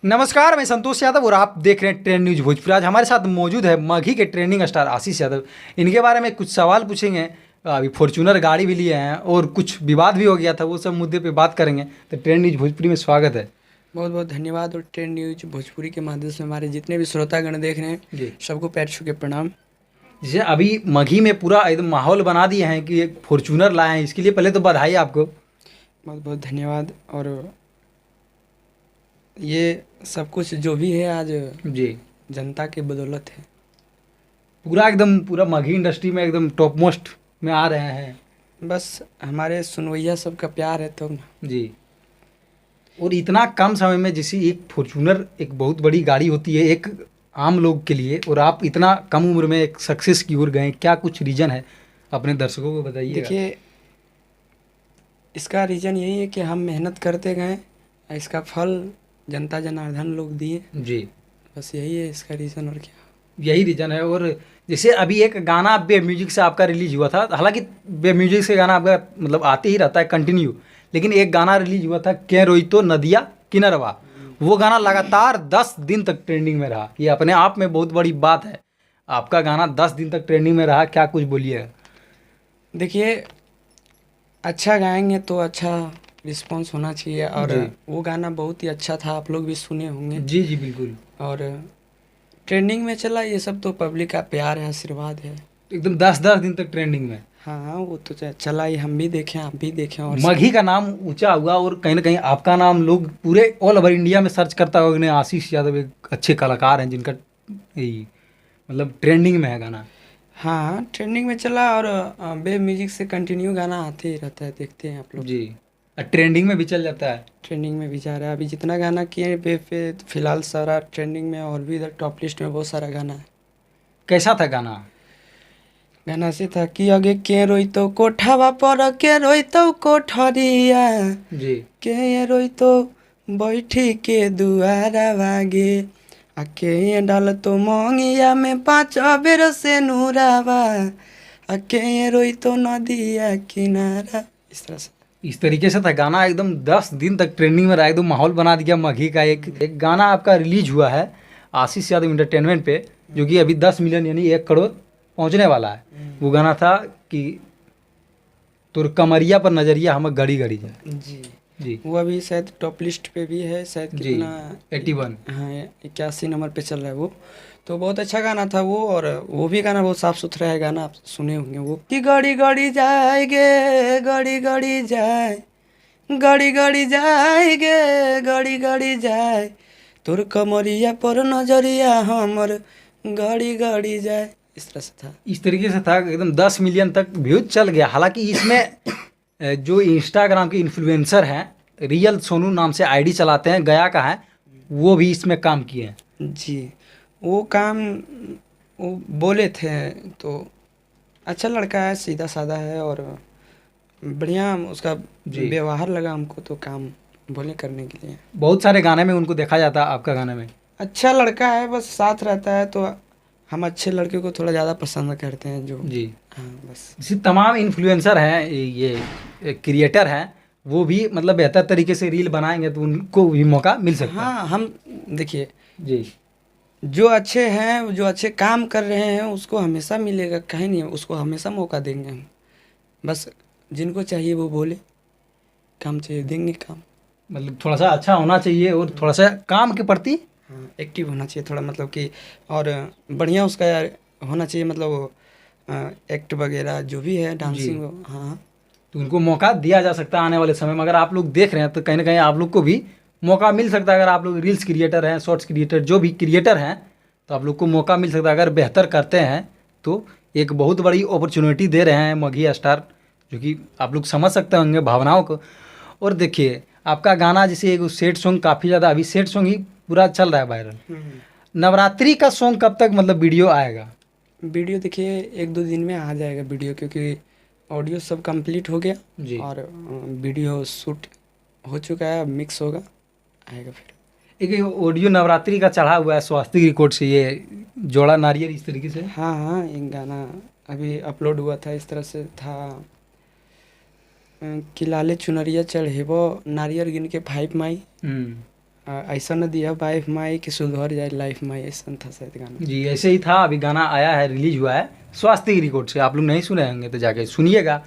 नमस्कार, मैं संतोष यादव और आप देख रहे हैं ट्रेंड न्यूज भोजपुर। आज हमारे साथ मौजूद है मघी के ट्रेंडिंग स्टार आशीष यादव। इनके बारे में कुछ सवाल पूछेंगे। अभी फॉर्च्यूनर गाड़ी भी लिए हैं और कुछ विवाद भी हो गया था, वो सब मुद्दे पे बात करेंगे। तो ट्रेंड न्यूज भोजपुरी में स्वागत है। बहुत बहुत धन्यवाद। और ट्रेंड न्यूज भोजपुरी के माध्यम से हमारे जितने भी श्रोतागण देख रहे हैं जी, सबको पैर छू के प्रणाम। जैसे अभी मघी में पूरा एकदम माहौल बना दिए हैं कि एक फॉर्च्यूनर लाए हैं, इसके लिए पहले तो बधाई आपको। बहुत बहुत धन्यवाद। और ये सब कुछ जो भी है आज जी, जनता की बदौलत है। पूरा मघी इंडस्ट्री में एकदम टॉप मोस्ट में आ रहे हैं। बस हमारे सुनवैया सबका प्यार है तो ना। जी, और इतना कम समय में, जैसे एक फॉर्च्यूनर एक बहुत बड़ी गाड़ी होती है एक आम लोग के लिए, और आप इतना कम उम्र में एक सक्सेस की ओर गए, क्या कुछ रीज़न है अपने दर्शकों को बताइए। देखिए, इसका रीज़न यही है कि हम मेहनत करते गए, इसका फल जनता जनार्दन लोग दिए। जी, बस यही है इसका रीज़न, और क्या। यही रीज़न है। और जैसे अभी एक गाना बे म्यूजिक से आपका रिलीज हुआ था, हालांकि बे म्यूजिक से गाना आपका मतलब आते ही रहता है कंटिन्यू, लेकिन एक गाना रिलीज हुआ था के रोई तो नदिया किनरवा। वो गाना लगातार 10 दिन तक ट्रेंडिंग में रहा। ये अपने आप में बहुत बड़ी बात है। आपका गाना 10 दिन तक ट्रेंडिंग में रहा, क्या कुछ बोलिए। देखिए, अच्छा गाएंगे तो अच्छा रिस्पॉन्स होना चाहिए। और जी, वो गाना बहुत ही अच्छा था, आप लोग भी सुने होंगे। जी जी बिल्कुल। और ट्रेंडिंग में चला, ये सब तो पब्लिक का प्यार है, आशीर्वाद है। एकदम 10-10 दिन तक ट्रेंडिंग में हाँ हाँ, वो तो चला ही, हम भी देखें, आप भी देखें। और मघी का नाम ऊंचा हुआ, और कहीं ना कहीं आपका नाम लोग पूरे ऑल ओवर इंडिया में सर्च करता होगा कि आशीष यादव एक अच्छे कलाकार हैं जिनका यही मतलब ट्रेंडिंग में है गाना। हाँ, ट्रेंडिंग में चला। और बे म्यूजिक से कंटिन्यू गाना आते ही रहता है, देखते हैं आप लोग। जी, ट्रेंडिंग में भी चल जाता है। ट्रेंडिंग में भी जा रहा है। अभी जितना गाना किए बे पे फिलहाल सारा ट्रेंडिंग में, और भी इधर टॉप लिस्ट में बहुत सारा गाना है। कैसा था गाना? गाना से था कि आगे के रोई तो कोठावा पर के रोई तो कोठरिया, जी, के रोई तो बैठी के दुआरा भागे, आ के डाल तो मोंगिया में 5 बेर से नूरावा, आ के रोई तो नदिया किनारा। इस तरह से इस तरीके से था गाना। एकदम 10 दिन तक ट्रेंडिंग में रहा, एकदम माहौल बना दिया मघी का। एक गाना आपका रिलीज हुआ है आशीष यादव इंटरटेनमेंट पे, जो कि अभी 10 मिलियन यानी 1 करोड़ पहुंचने वाला है। वो गाना था कि तुर कमरिया पर नजरिया हम गड़ी गड़ी जाए। जी। जी, वो अभी शायद टॉप लिस्ट पे भी है, शायद जी, कितना 81। हाँ 81 नंबर पे चल रहा है वो। तो बहुत अच्छा गाना था वो। और वो भी गाना बहुत साफ सुथरा है गाना, आप सुने होंगे वो कि गड़ी गड़ी जाएगे, गड़ी गड़ी जाए, गड़ी गड़ी जाएगे, गड़ी गड़ी जाए, तोर कमरिया पर नजरिया हमर गड़ी गड़ी जाए। इस तरह से था। इस तरीके से था, एकदम 10 मिलियन तक व्यूज चल गया। हालांकि इसमें जो इंस्टाग्राम के इन्फ्लुएंसर हैं, रियल सोनू नाम से आईडी चलाते हैं, गया का है, वो भी इसमें काम किए हैं। जी, वो काम वो बोले थे तो अच्छा लड़का है, सीधा साधा है, और बढ़िया उसका जी, व्यवहार लगा हमको, तो काम बोले करने के लिए। बहुत सारे गाने में उनको देखा जाता है, आपका गाने में। अच्छा लड़का है, बस साथ रहता है तो हम अच्छे लड़के को थोड़ा ज़्यादा पसंद करते हैं जो। जी, हाँ बस। इसी तमाम इन्फ्लुएंसर हैं, ये क्रिएटर हैं, वो भी मतलब बेहतर तरीके से रील बनाएंगे तो उनको भी मौका मिल सकता है। हाँ, हम देखिए, जी, जो अच्छे हैं, जो अच्छे काम कर रहे हैं, उसको हमेशा मिलेगा, कहीं नहीं, उसको हमेशा मौका देंगे हम। बस जिनको चाहिए वो बोले, काम चाहिए देंगे काम। मतलब थोड़ा सा अच्छा होना चाहिए और थोड़ा सा काम के प्रति हाँ, एक्टिव होना चाहिए थोड़ा, मतलब कि, और बढ़िया उसका यार होना चाहिए, मतलब एक्ट वगैरह जो भी है, डांसिंग। हाँ, तो उनको मौका दिया जा सकता है आने वाले समय में। अगर आप लोग देख रहे हैं तो कहीं ना कहीं आप लोग को भी मौका मिल सकता है। अगर आप लोग रील्स क्रिएटर हैं, शॉर्ट्स क्रिएटर, जो भी क्रिएटर हैं, तो आप लोग को मौका मिल सकता है। अगर बेहतर करते हैं तो एक बहुत बड़ी अपॉर्चुनिटी दे रहे हैं मघी स्टार, जो कि आप लोग समझ सकते होंगे भावनाओं को। और देखिए, आपका गाना जैसे एक सेट सॉन्ग काफ़ी ज़्यादा, अभी सेट सॉन्ग ही पूरा चल रहा है वायरल। नवरात्रि का सॉन्ग कब तक मतलब वीडियो आएगा? वीडियो देखिए 1-2 दिन में आ जाएगा वीडियो, क्योंकि ऑडियो सब कंप्लीट हो गया जी, और वीडियो शूट हो चुका है, अब मिक्स होगा, आएगा फिर। एक ऑडियो नवरात्रि का चढ़ा हुआ है स्वास्तिक रिकॉर्ड से, ये जोड़ा नारियल इस तरीके से। हाँ हाँ, एक गाना अभी अपलोड हुआ था, इस तरह से था कि लाले चुनरिया चढ़ेबो नारियल गिन के 5 माई, हम्म, ऐसा न दिया वाइफ माई कि सुधर जाए लाइफ माई, ऐसा था शायद गाना। जी ऐसे ही था। अभी गाना आया है, रिलीज हुआ है स्वास्थ्य की रिकॉर्ड से। आप लोग नहीं सुने होंगे तो जाके सुनिएगा।